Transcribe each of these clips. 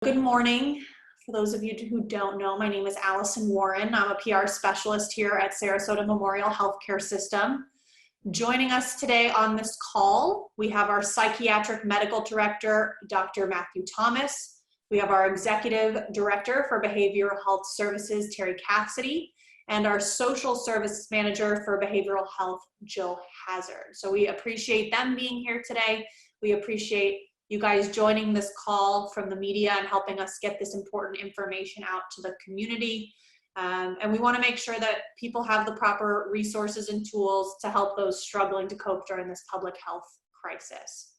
Good morning. For those of you who don't know, my name is Allison Warren. I'm a PR specialist here at Sarasota Memorial Healthcare System. Joining us today on this call, we have our Psychiatric Medical Director, Dr. Matthew Thomas. We have our Executive Director for Behavioral Health Services, Terry Cassidy, and our Social Services Manager for Behavioral Health, Jill Hazard. So we appreciate them being here today. We appreciate you guys joining this call from the media and helping us get this important information out to the community. And we want to make sure that people have the proper resources and tools to help those struggling to cope during this public health crisis.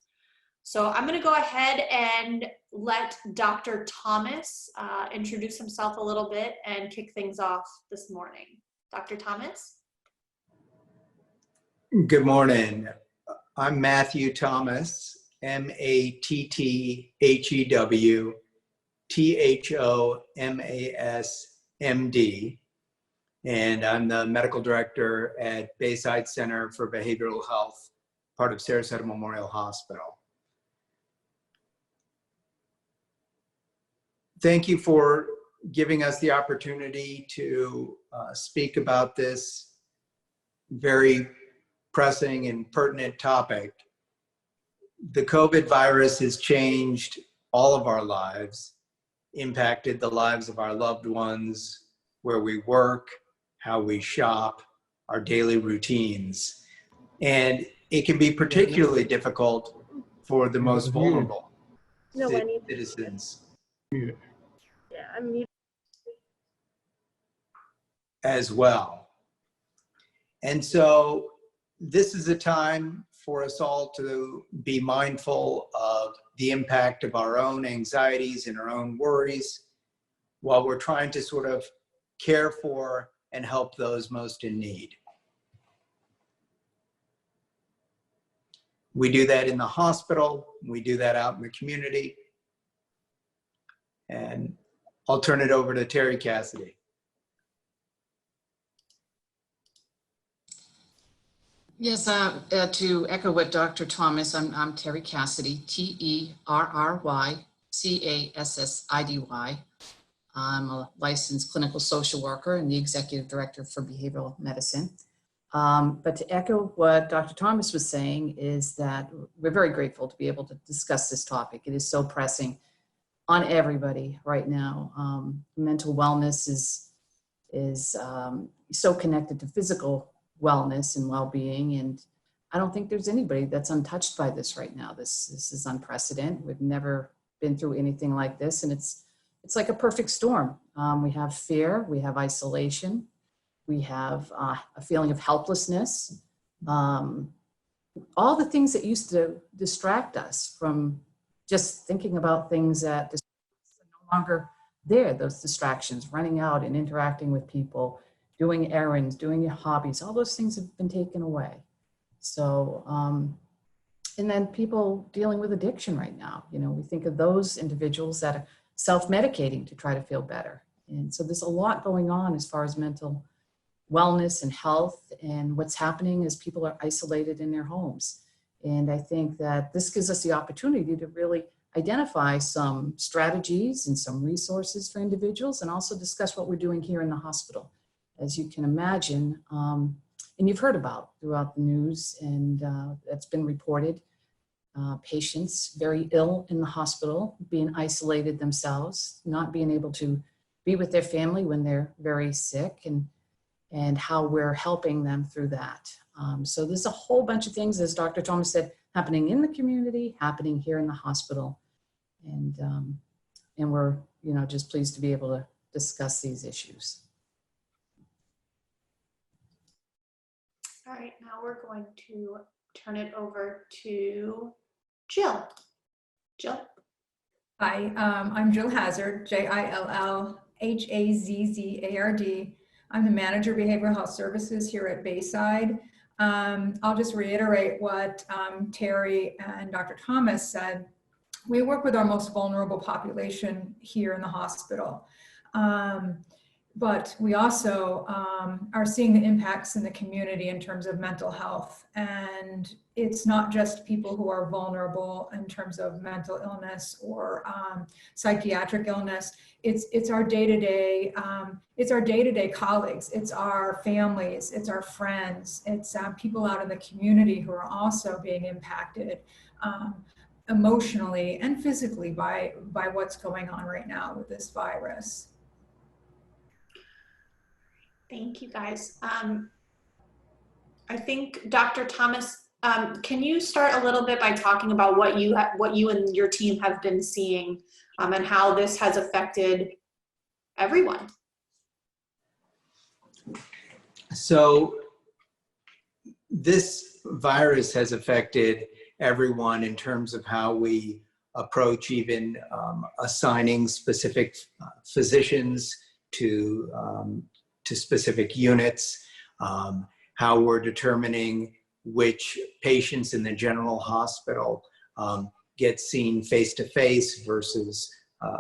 So I'm going to go ahead and let Dr. Thomas introduce himself a little bit and kick things off this morning. Dr. Thomas? Good morning. I'm Matthew Thomas. Matthew MD, and I'm the medical director at Bayside Center for Behavioral Health, part of Sarasota Memorial Hospital. Thank you for giving us the opportunity to speak about this very pressing and pertinent topic. The COVID virus has changed all of our lives, impacted the lives of our loved ones, where we work, how we shop, our daily routines. And it can be particularly difficult for the most vulnerable citizens as well. And so this is a time for us all to be mindful of the impact of our own anxieties and our own worries while we're trying to sort of care for and help those most in need. We do that in the hospital, we do that out in the community, and I'll turn it over to Terry Cassidy. Yes, to echo what Dr. Thomas, I'm Terry Cassidy, TerryCassidy. I'm a licensed clinical social worker and the executive director for behavioral medicine. But to echo what Dr. Thomas was saying is that we're very grateful to be able to discuss this topic. It is so pressing on everybody right now. Mental wellness is so connected to physical wellness and well-being, and I don't think there's anybody that's untouched by this right now. This is unprecedented. We've never been through anything like this, and it's like a perfect storm. We have fear, we have isolation, we have a feeling of helplessness, all the things that used to distract us from just thinking about things that are no longer there. Those distractions, running out and interacting with people, doing errands, doing your hobbies, all those things have been taken away. So, and then people dealing with addiction right now. You know, we think of those individuals that are self-medicating to try to feel better. And so there's a lot going on as far as mental wellness and health, and what's happening is people are isolated in their homes. And I think that this gives us the opportunity to really identify some strategies and some resources for individuals, and also discuss what we're doing here in the hospital. As you can imagine, and you've heard about throughout the news, and that's been reported, patients very ill in the hospital, being isolated themselves, not being able to be with their family when they're very sick, and how we're helping them through that. So there's a whole bunch of things, as Dr. Thomas said, happening in the community, happening here in the hospital, and we're just pleased to be able to discuss these issues. All right, now we're going to turn it over to Jill. Jill? Hi, I'm Jill Hazard, Jillhazzard. I'm the Manager of Behavioral Health Services here at Bayside. I'll just reiterate what Terry and Dr. Thomas said. We work with our most vulnerable population here in the hospital. but we also are seeing the impacts in the community in terms of mental health. And it's not just people who are vulnerable in terms of mental illness or psychiatric illness. It's our day-to-day, colleagues, it's our families, it's our friends, it's people out in the community who are also being impacted emotionally and physically by what's going on right now with this virus. Thank you, guys. I think Dr. Thomas, can you start a little bit by talking about what you and your team have been seeing and how this has affected everyone? So this virus has affected everyone in terms of how we approach even assigning specific physicians to specific units, how we're determining which patients in the general hospital get seen face-to-face versus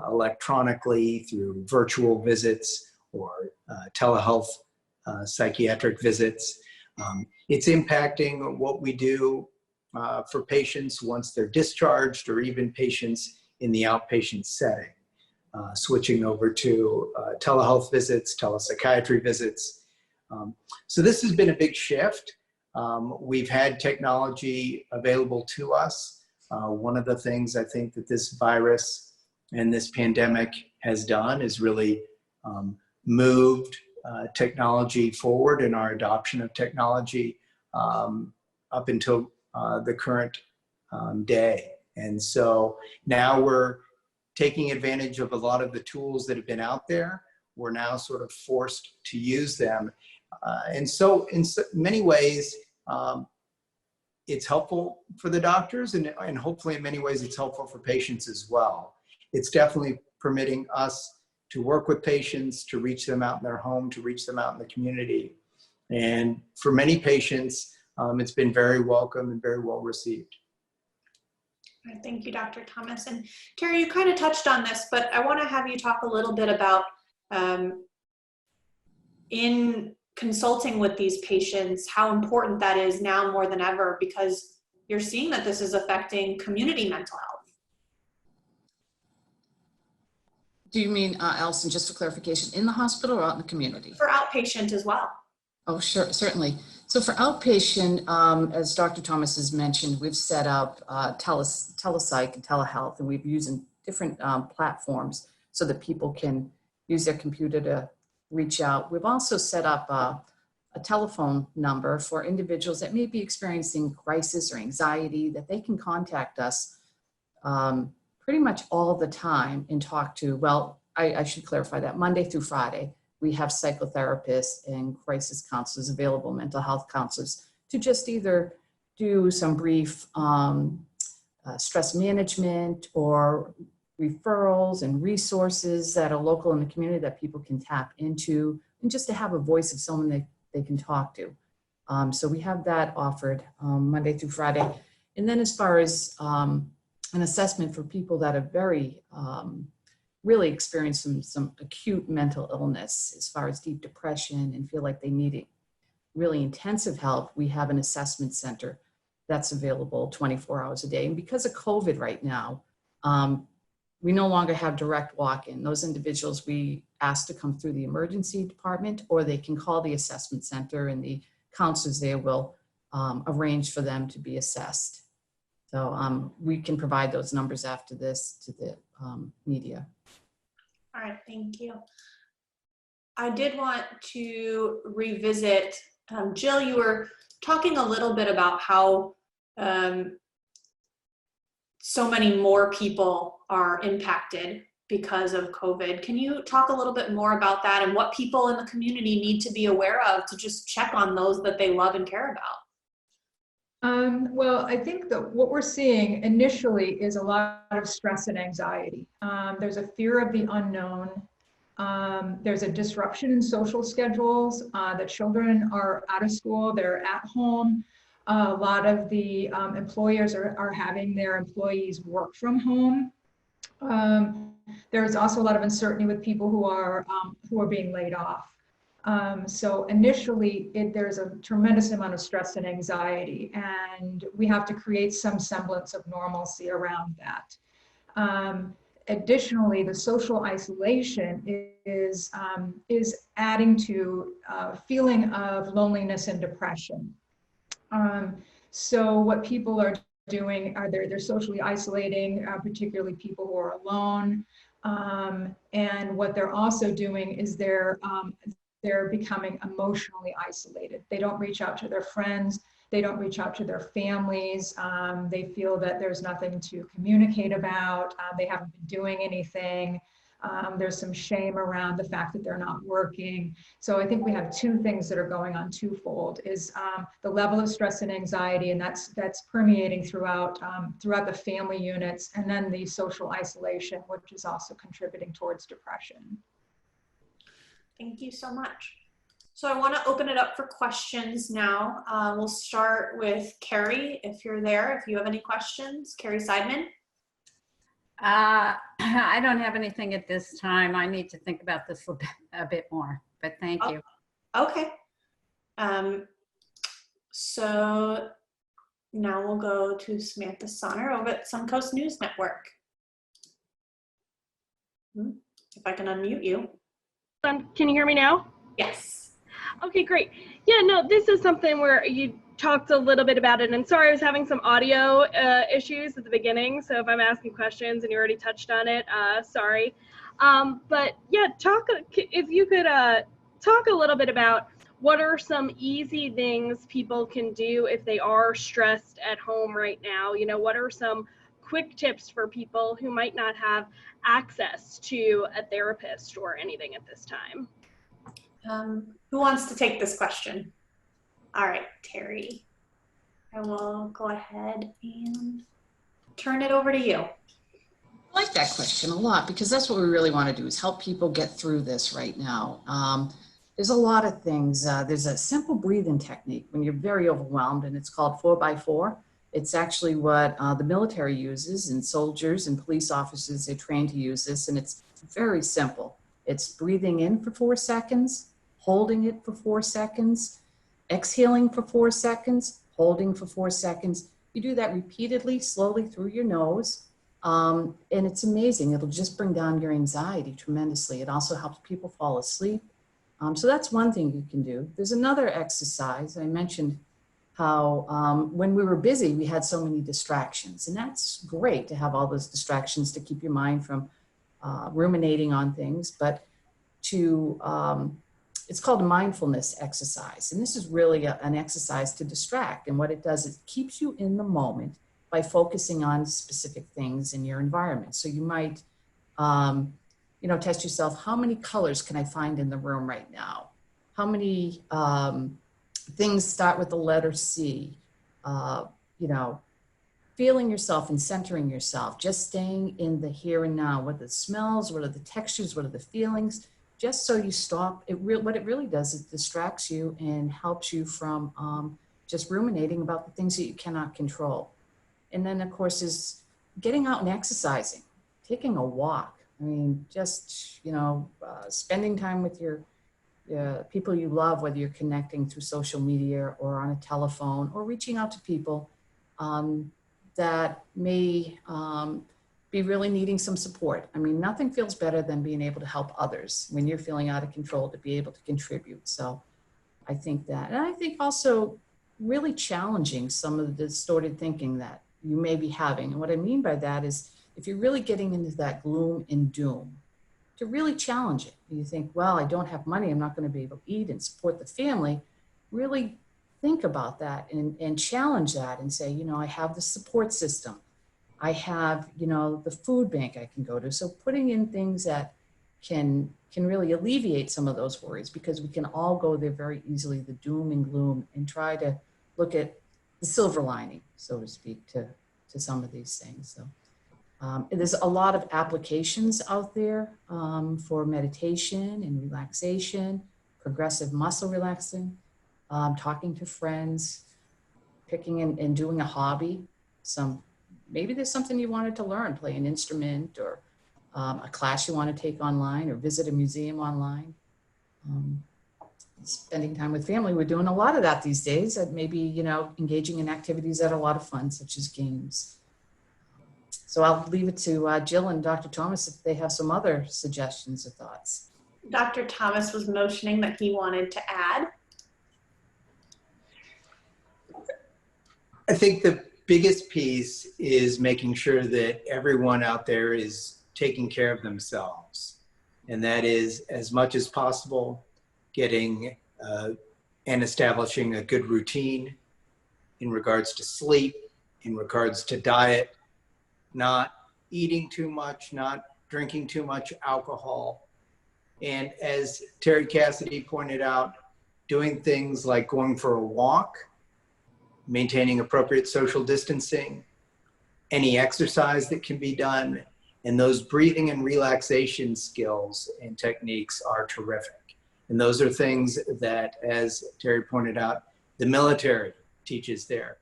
electronically through virtual visits or telehealth psychiatric visits. It's impacting what we do for patients once they're discharged, or even patients in the outpatient setting. Switching over to telehealth visits, telepsychiatry visits. So this has been a big shift. We've had technology available to us. One of the things I think that this virus and this pandemic has done is really moved technology forward in our adoption of technology up until the current day. And so now we're taking advantage of a lot of the tools that have been out there. We're now sort of forced to use them. And so in many ways, it's helpful for the doctors, and hopefully in many ways it's helpful for patients as well. It's definitely permitting us to work with patients, to reach them out in their home, to reach them out in the community. And for many patients, it's been very welcome and very well received. Thank you, Dr. Thomas. And Terry, you kind of touched on this, but I want to have you talk a little bit about in consulting with these patients, how important that is now more than ever, because you're seeing that this is affecting community mental health. Do you mean, Allison, just for clarification, in the hospital or out in the community? For outpatient as well. Oh, sure, certainly. So for outpatient, as Dr. Thomas has mentioned, we've set up telepsych and telehealth, and we've used different platforms so that people can use their computer to reach out. We've also set up a telephone number for individuals that may be experiencing crisis or anxiety, that they can contact us pretty much all the time and talk to. Well, I should clarify that, Monday through Friday, we have psychotherapists and crisis counselors available, mental health counselors, to just either do some brief stress management or referrals and resources that are local in the community that people can tap into, and just to have a voice of someone that they can talk to. So we have that offered Monday through Friday. And then as far as an assessment for people that are very really experience some acute mental illness, as far as deep depression, and feel like they need really intensive help, we have an assessment center that's available 24 hours a day. And because of COVID right now, we no longer have direct walk-in. Those individuals we ask to come through the emergency department, or they can call the assessment center, and the counselors there will arrange for them to be assessed. So we can provide those numbers after this to the media. All right, thank you. I did want to revisit, Jill, you were talking a little bit about how so many more people are impacted because of COVID. Can you talk a little bit more about that and what people in the community need to be aware of to just check on those that they love and care about? Well, I think that what we're seeing initially is a lot of stress and anxiety. There's a fear of the unknown. There's a disruption in social schedules. The children are out of school, they're at home. A lot of the employers are having their employees work from home. There's also a lot of uncertainty with people who are being laid off. So initially, there's a tremendous amount of stress and anxiety, and we have to create some semblance of normalcy around that. Additionally, the social isolation is adding to a feeling of loneliness and depression. So what people are doing are they're socially isolating, particularly people who are alone. And what they're also doing is they're becoming emotionally isolated. They don't reach out to their friends. They don't reach out to their families. They feel that there's nothing to communicate about. They haven't been doing anything. There's some shame around the fact that they're not working. So I think we have two things that are going on twofold, is the level of stress and anxiety, and that's permeating throughout the family units, and then the social isolation, which is also contributing towards depression. Thank you so much. So I want to open it up for questions now. We'll start with Carrie, if you're there, if you have any questions. Carrie Seidman. I don't have anything at this time. I need to think about this a bit more, but thank you. Okay. So now we'll go to Samantha Sonner over at Suncoast News Network. If I can unmute you. Can you hear me now? Yes. Okay, great. Yeah, no, this is something where you talked a little bit about it, and sorry, I was having some audio issues at the beginning, so if I'm asking questions and you already touched on it, sorry. But yeah, if you could talk a little bit about what are some easy things people can do if they are stressed at home right now. You know, what are some quick tips for people who might not have access to a therapist or anything at this time? Who wants to take this question? All right, Terry. I will go ahead and turn it over to you. I like that question a lot, because that's what we really want to do, is help people get through this right now. There's a lot of things. There's a simple breathing technique when you're very overwhelmed, and it's called 4x4. It's actually what the military uses, and soldiers and police officers, they train to use this, and it's very simple. It's breathing in for 4 seconds, holding it for 4 seconds, exhaling for 4 seconds, holding for 4 seconds. You do that repeatedly, slowly through your nose, and it's amazing. It'll just bring down your anxiety tremendously. It also helps people fall asleep. So that's one thing you can do. There's another exercise. I mentioned how when we were busy, we had so many distractions, and that's great to have all those distractions to keep your mind from ruminating on things, but it's called a mindfulness exercise. And this is really an exercise to distract. And what it does is it keeps you in the moment by focusing on specific things in your environment. So you might, test yourself. How many colors can I find in the room right now? How many things start with the letter C? Feeling yourself and centering yourself, just staying in the here and now. What are the smells? What are the textures? What are the feelings? Just so you stop. What it really does is distracts you and helps you from just ruminating about the things that you cannot control. And then, of course, is getting out and exercising, taking a walk. I mean, just, spending time with your people you love, whether you're connecting through social media or on a telephone, or reaching out to people that may be really needing some support. I mean, nothing feels better than being able to help others when you're feeling out of control, to be able to contribute. So I think that, and I think also really challenging some of the distorted thinking that you may be having. And what I mean by that is, if you're really getting into that gloom and doom, to really challenge it. You think, well, I don't have money, I'm not going to be able to eat and support the family. Really think about that and challenge that and say, I have the support system. I have, the food bank I can go to. So putting in things that can really alleviate some of those worries, because we can all go there very easily, the doom and gloom, and try to look at the silver lining, so to speak, to some of these things. So there's a lot of applications out there for meditation and relaxation, progressive muscle relaxing, talking to friends, picking and doing a hobby. Maybe there's something you wanted to learn, play an instrument or a class you want to take online or visit a museum online. Spending time with family. We're doing a lot of that these days, and maybe, you know, engaging in activities that are a lot of fun, such as games. So I'll leave it to Jill and Dr. Thomas if they have some other suggestions or thoughts. Dr. Thomas was motioning that he wanted to add. I think the biggest piece is making sure that everyone out there is taking care of themselves. And that is, as much as possible, getting and establishing a good routine in regards to sleep, in regards to diet, not eating too much, not drinking too much alcohol. And as Terry Cassidy pointed out, doing things like going for a walk, maintaining appropriate social distancing, any exercise that can be done, and those breathing and relaxation skills and techniques are terrific. And those are things that, as Terry pointed out, the military teaches their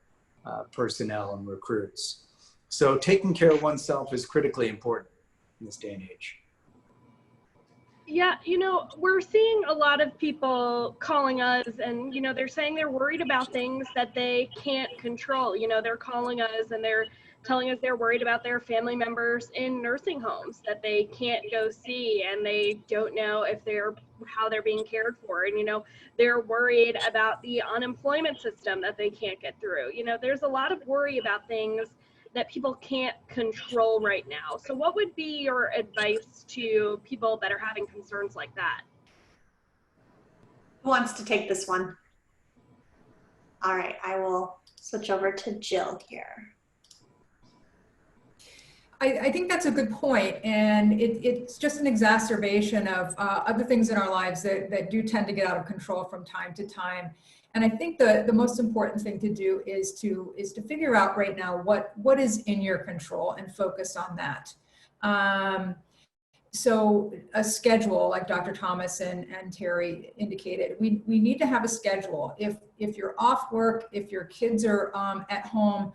personnel and recruits. So taking care of oneself is critically important in this day and age. Yeah, you know, we're seeing a lot of people calling us and, you know, they're saying they're worried about things that they can't control. You know, they're calling us and they're telling us they're worried about their family members in nursing homes that they can't go see, and they don't know if how they're being cared for. And, you know, they're worried about the unemployment system that they can't get through. You know, there's a lot of worry about things that people can't control right now. So what would be your advice to people that are having concerns like that? Who wants to take this one? All right, I will switch over to Jill here. I think that's a good point, and it's just an exacerbation of other things in our lives that do tend to get out of control from time to time. And I think the most important thing to do is to figure out right now what is in your control and focus on that. So a schedule, like Dr. Thomas and Terry indicated, we need to have a schedule. If you're off work, if your kids are at home,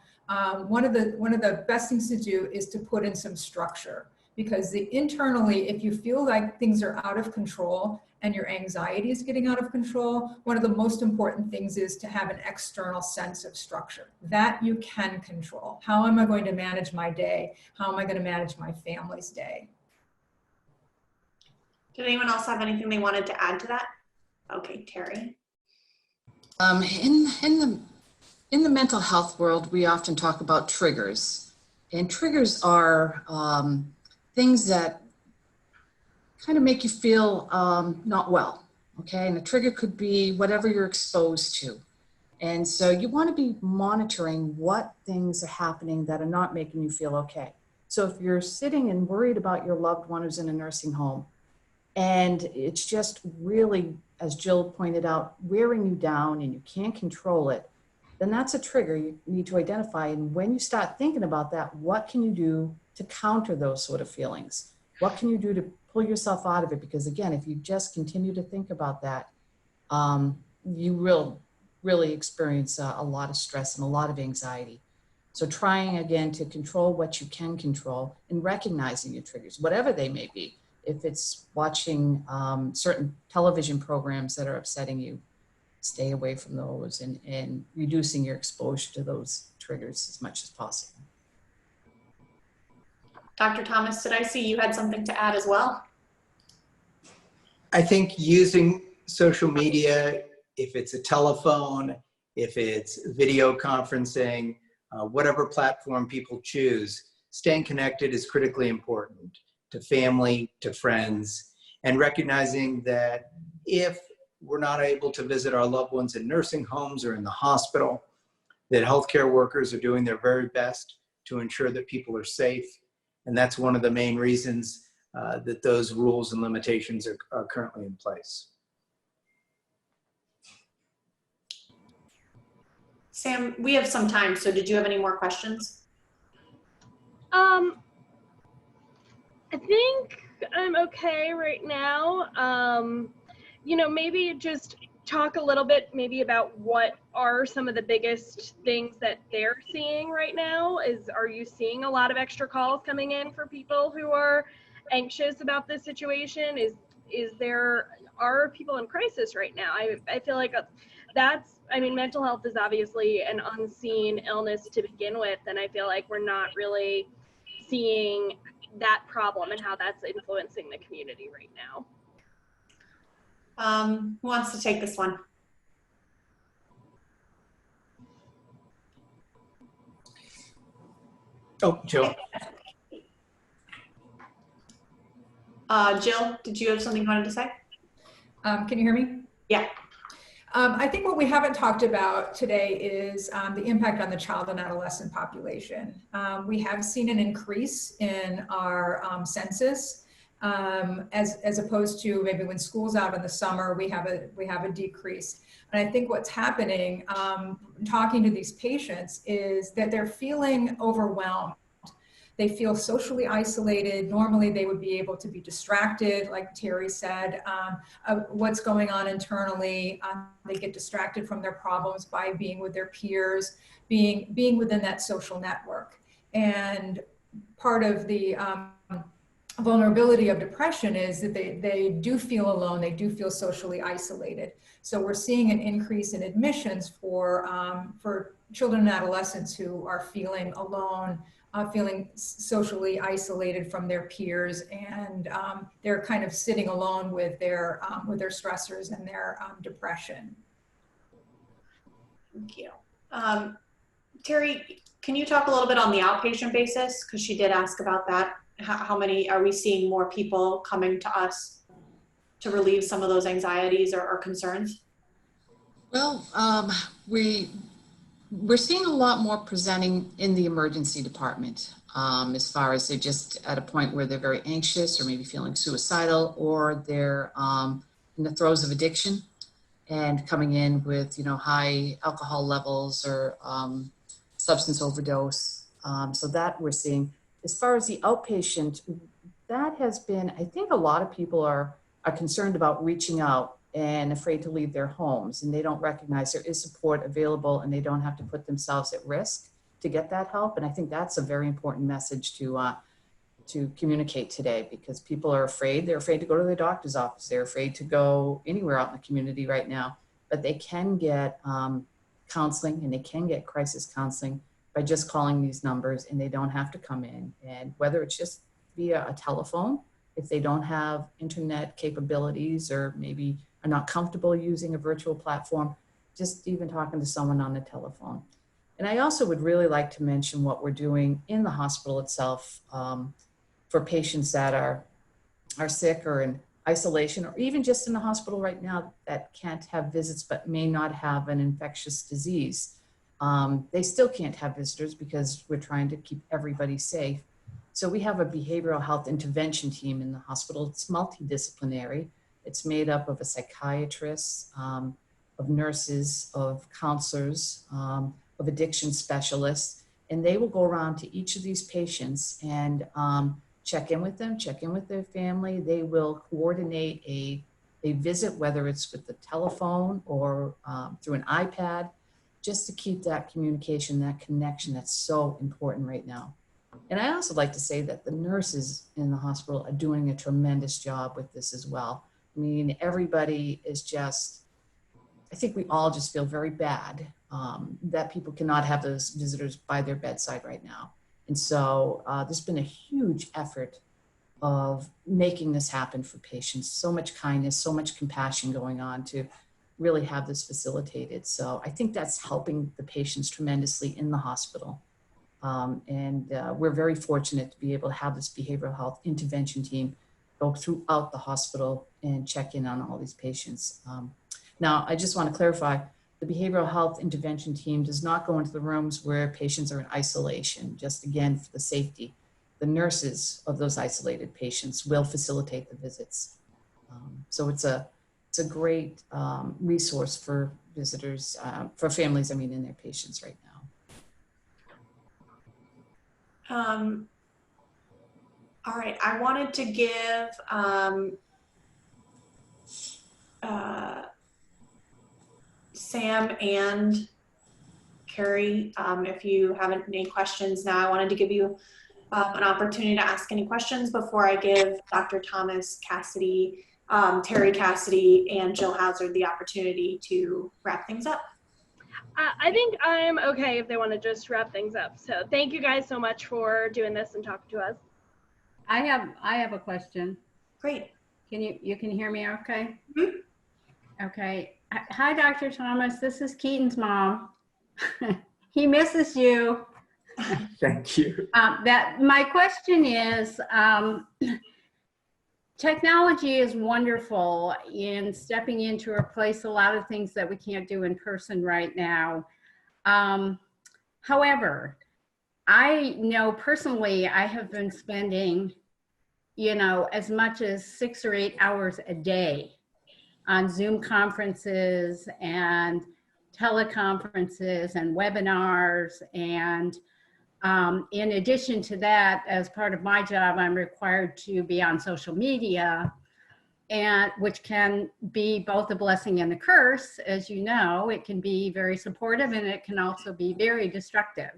one of the best things to do is to put in some structure, because internally, if you feel like things are out of control and your anxiety is getting out of control, one of the most important things is to have an external sense of structure that you can control. How am I going to manage my day? How am I going to manage my family's day? Did anyone else have anything they wanted to add to that? Okay, Terry. In the mental health world, we often talk about triggers, and triggers are things that kind of make you feel not well, okay? And a trigger could be whatever you're exposed to. And so you want to be monitoring what things are happening that are not making you feel okay. So if you're sitting and worried about your loved one who's in a nursing home, and it's just really, as Jill pointed out, wearing you down and you can't control it, then that's a trigger you need to identify. And when you start thinking about that, what can you do to counter those sort of feelings? What can you do to pull yourself out of it? Because again, if you just continue to think about that, you will really experience a lot of stress and a lot of anxiety. So trying again to control what you can control and recognizing your triggers, whatever they may be. If it's watching certain television programs that are upsetting you, stay away from those and reducing your exposure to those triggers as much as possible. Dr. Thomas, did I see you had something to add as well? I think using social media, if it's a telephone, if it's video conferencing, whatever platform people choose, staying connected is critically important to family, to friends, and recognizing that if we're not able to visit our loved ones in nursing homes or in the hospital, that healthcare workers are doing their very best to ensure that people are safe. And that's one of the main reasons that those rules and limitations are currently in place. Sam, we have some time, so did you have any more questions? I think I'm okay right now. You know, maybe just talk a little bit maybe about what are some of the biggest things that they're seeing right now. Are you seeing a lot of extra calls coming in for people who are anxious about this situation? Are people in crisis right now? I feel like mental health is obviously an unseen illness to begin with, and I feel like we're not really seeing that problem and how that's influencing the community right now. Who wants to take this one? Oh, Jill. Jill, did you have something you wanted to say? Can you hear me? Yeah. I think what we haven't talked about today is the impact on the child and adolescent population. We have seen an increase in our census, as opposed to maybe when school's out in the summer, we have a decrease. And I think what's happening, talking to these patients, is that they're feeling overwhelmed. They feel socially isolated. Normally they would be able to be distracted, like Terry said, of what's going on internally. They get distracted from their problems by being with their peers, being within that social network. And part of the vulnerability of depression is that they do feel alone, they do feel socially isolated. So we're seeing an increase in admissions for children and adolescents who are feeling alone, feeling socially isolated from their peers, and they're kind of sitting alone with their stressors and their depression. Thank you. Terry, can you talk a little bit on the outpatient basis? Because she did ask about that. How many are we seeing more people coming to us to relieve some of those anxieties or concerns? Well, we're seeing a lot more presenting in the emergency department, as far as they're just at a point where they're very anxious or maybe feeling suicidal, or they're in the throes of addiction and coming in with, high alcohol levels or substance overdose. So that we're seeing. As far as the outpatient, that has been, I think a lot of people are concerned about reaching out and afraid to leave their homes, and they don't recognize there is support available and they don't have to put themselves at risk to get that help. And I think that's a very important message to communicate today, because people are afraid. They're afraid to go to their doctor's office. They're afraid to go anywhere out in the community right now, but they can get counseling, and they can get crisis counseling by just calling these numbers, and they don't have to come in. And whether it's just via a telephone, if they don't have internet capabilities or maybe are not comfortable using a virtual platform, just even talking to someone on the telephone. And I also would really like to mention what we're doing in the hospital itself for patients that are sick or in isolation, or even just in the hospital right now that can't have visits but may not have an infectious disease. They still can't have visitors because we're trying to keep everybody safe. So we have a behavioral health intervention team in the hospital. It's multidisciplinary. It's made up of a psychiatrist, of nurses, of counselors, of addiction specialists, and they will go around to each of these patients and check in with them, check in with their family. They will coordinate a visit, whether it's with the telephone or through an iPad, just to keep that communication, that connection that's so important right now. And I also like to say that the nurses in the hospital are doing a tremendous job with this as well. I mean, everybody is just, I think we all just feel very bad that people cannot have those visitors by their bedside right now. And so there's been a huge effort of making this happen for patients. So much kindness, so much compassion going on to really have this facilitated. So I think that's helping the patients tremendously in the hospital. And we're very fortunate to be able to have this behavioral health intervention team go throughout the hospital and check in on all these patients. Now, I just want to clarify, the behavioral health intervention team does not go into the rooms where patients are in isolation, just again, for the safety. The nurses of those isolated patients will facilitate the visits. So it's a great resource for visitors, for families, I mean, and their patients right now. All right, I wanted to give Sam and Carrie, if you haven't any questions now, I wanted to give you an opportunity to ask any questions before I give Dr. Thomas Cassidy, Terry Cassidy, and Jill Hazard the opportunity to wrap things up? I think I'm okay if they want to just wrap things up. So thank you guys so much for doing this and talking to us. I have a question. Great. You can hear me okay? Mhm. Okay. Hi, Dr. Thomas. This is Keaton's mom. He misses you. Thank you. My question is, technology is wonderful in stepping in to replace a lot of things that we can't do in person right now. However, I know personally I have been spending, as much as 6 or 8 hours a day on Zoom conferences and teleconferences and webinars. And in addition to that, as part of my job, I'm required to be on social media, and which can be both a blessing and a curse. As you know, it can be very supportive and it can also be very destructive.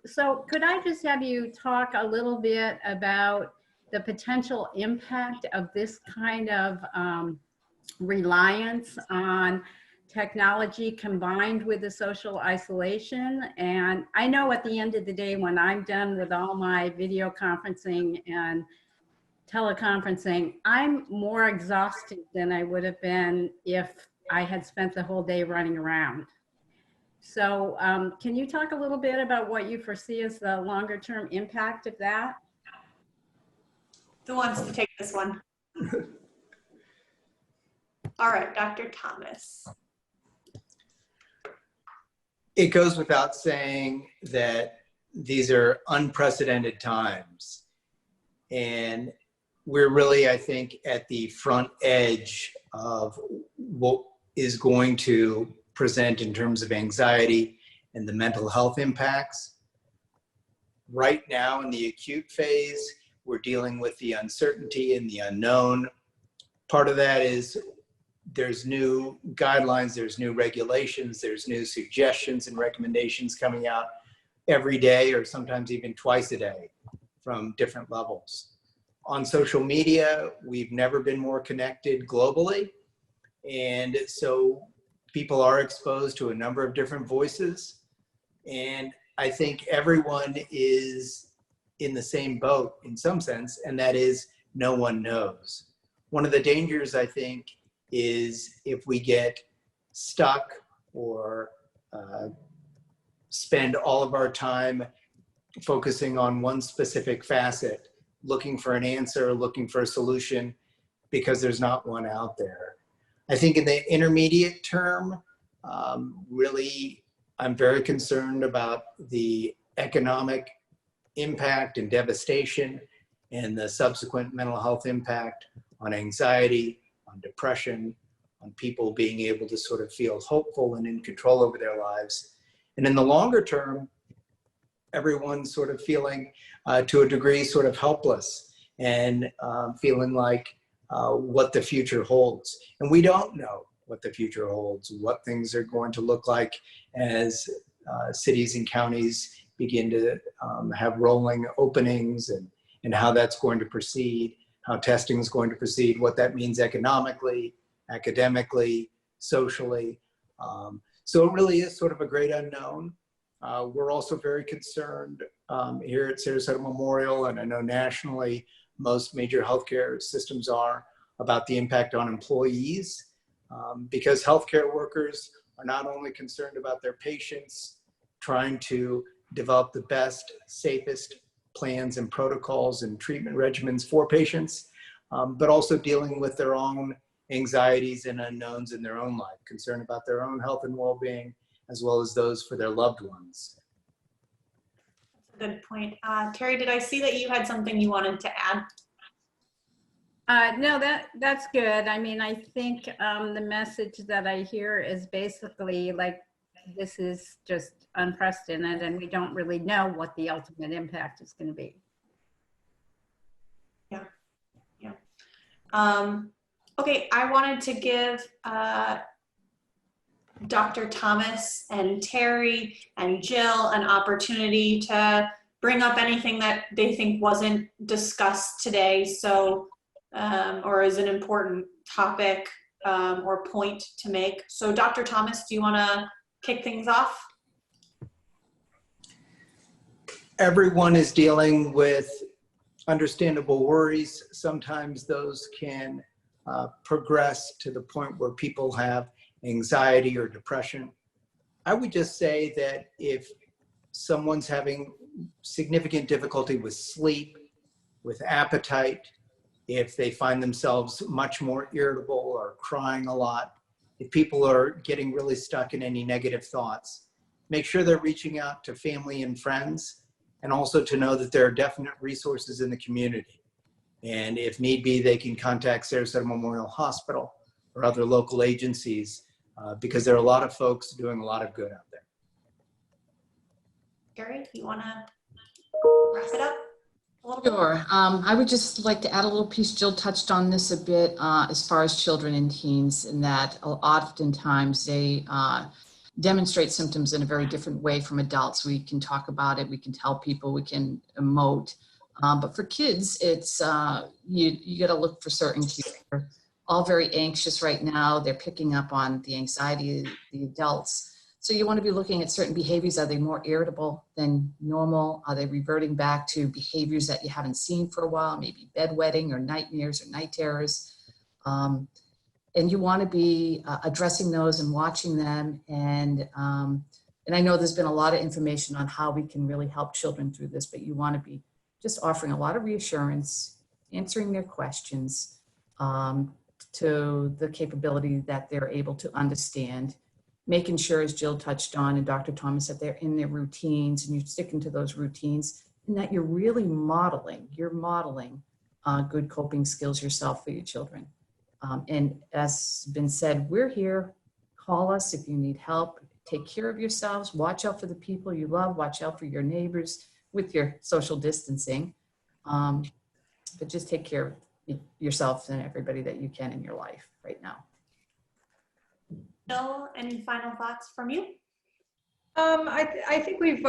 So could I just have you talk a little bit about the potential impact of this kind of reliance on technology combined with the social isolation? And I know at the end of the day, when I'm done with all my video conferencing and teleconferencing, I'm more exhausted than I would have been if I had spent the whole day running around. So can you talk a little bit about what you foresee as the longer term impact of that? Who wants to take this one? All right, Dr. Thomas. It goes without saying that these are unprecedented times. And we're really, I think, at the front edge of what is going to present in terms of anxiety and the mental health impacts. Right now in the acute phase, we're dealing with the uncertainty and the unknown. Part of that is there's new guidelines, there's new regulations, there's new suggestions and recommendations coming out every day or sometimes even twice a day from different levels. On social media, we've never been more connected globally. And so people are exposed to a number of different voices. And I think everyone is in the same boat in some sense, and that is no one knows. One of the dangers, I think, is if we get stuck or spend all of our time focusing on one specific facet, looking for an answer, looking for a solution, because there's not one out there. I think in the intermediate term, really, I'm very concerned about the economic impact and devastation and the subsequent mental health impact on anxiety, on depression, on people being able to sort of feel hopeful and in control over their lives. And in the longer term, everyone's sort of feeling to a degree sort of helpless and feeling like what the future holds. And we don't know what the future holds, what things are going to look like as cities and counties begin to have rolling openings, and how that's going to proceed, how testing is going to proceed, what that means economically, academically, socially. So it really is sort of a great unknown. We're also very concerned here at Sarasota Memorial, and I know nationally most major healthcare systems are, about the impact on employees, because healthcare workers are not only concerned about their patients, trying to develop the best, safest plans and protocols and treatment regimens for patients, but also dealing with their own anxieties and unknowns in their own life, concerned about their own health and well-being, as well as those for their loved ones. That's a good point. Terry, did I see that you had something you wanted to add? No, that's good. I mean, I think the message that I hear is basically like, this is just unprecedented and we don't really know what the ultimate impact is going to be. Yeah. Okay, I wanted to give Dr. Thomas and Terry and Jill an opportunity to bring up anything that they think wasn't discussed today, so or is an important topic or point to make. So Dr. Thomas, do you want to kick things off? Everyone is dealing with understandable worries. Sometimes those can progress to the point where people have anxiety or depression. I would just say that if someone's having significant difficulty with sleep, with appetite, if they find themselves much more irritable or crying a lot, if people are getting really stuck in any negative thoughts, make sure they're reaching out to family and friends, and also to know that there are definite resources in the community. And if need be, they can contact Sarasota Memorial Hospital or other local agencies because there are a lot of folks doing a lot of good out there. Gary, you want to wrap it up a little bit? Sure. I would just like to add a little piece. Jill touched on this a bit as far as children and teens, in that oftentimes they demonstrate symptoms in a very different way from adults. We can talk about it, we can tell people, we can emote. But for kids, it's you got to look for certain cues. They're all very anxious right now. They're picking up on the anxiety of the adults. So you want to be looking at certain behaviors. Are they more irritable than normal? Are they reverting back to behaviors that you haven't seen for a while, maybe bedwetting or nightmares or night terrors? And you want to be addressing those and watching them. And I know there's been a lot of information on how we can really help children through this, but you want to be just offering a lot of reassurance, answering their questions to the capability that they're able to understand, making sure, as Jill touched on and Dr. Thomas, that they're in their routines and you're sticking to those routines, and that you're really modeling good coping skills yourself for your children. And as been said, we're here. Call us if you need help. Take care of yourselves. Watch out for the people you love. Watch out for your neighbors with your social distancing. But just take care of yourself and everybody that you can in your life right now. Bill, any final thoughts from you? I think we've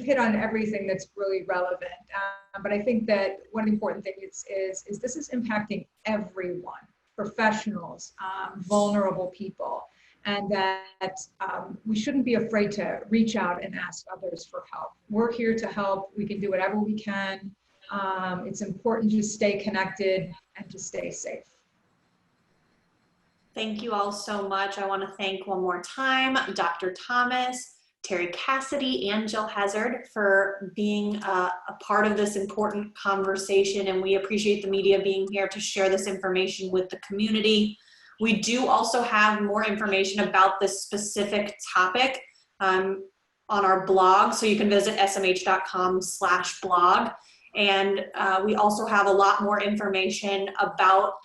hit on everything that's really relevant. But I think that one of the important things is this is impacting everyone, professionals, vulnerable people, and that we shouldn't be afraid to reach out and ask others for help. We're here to help. We can do whatever we can. It's important to stay connected and to stay safe. Thank you all so much. I want to thank one more time Dr. Thomas, Terry Cassidy, and Jill Hazard for being a part of this important conversation, and we appreciate the media being here to share this information with the community. We do also have more information about this specific topic on our blog, so you can visit smh.com/blog, and we also have a lot more information about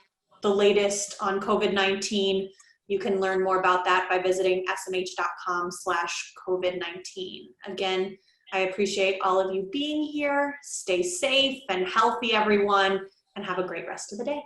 the latest on COVID-19. You can learn more about that by visiting smh.com/COVID-19. Again, I appreciate all of you being here. Stay safe and healthy, everyone, and have a great rest of the day.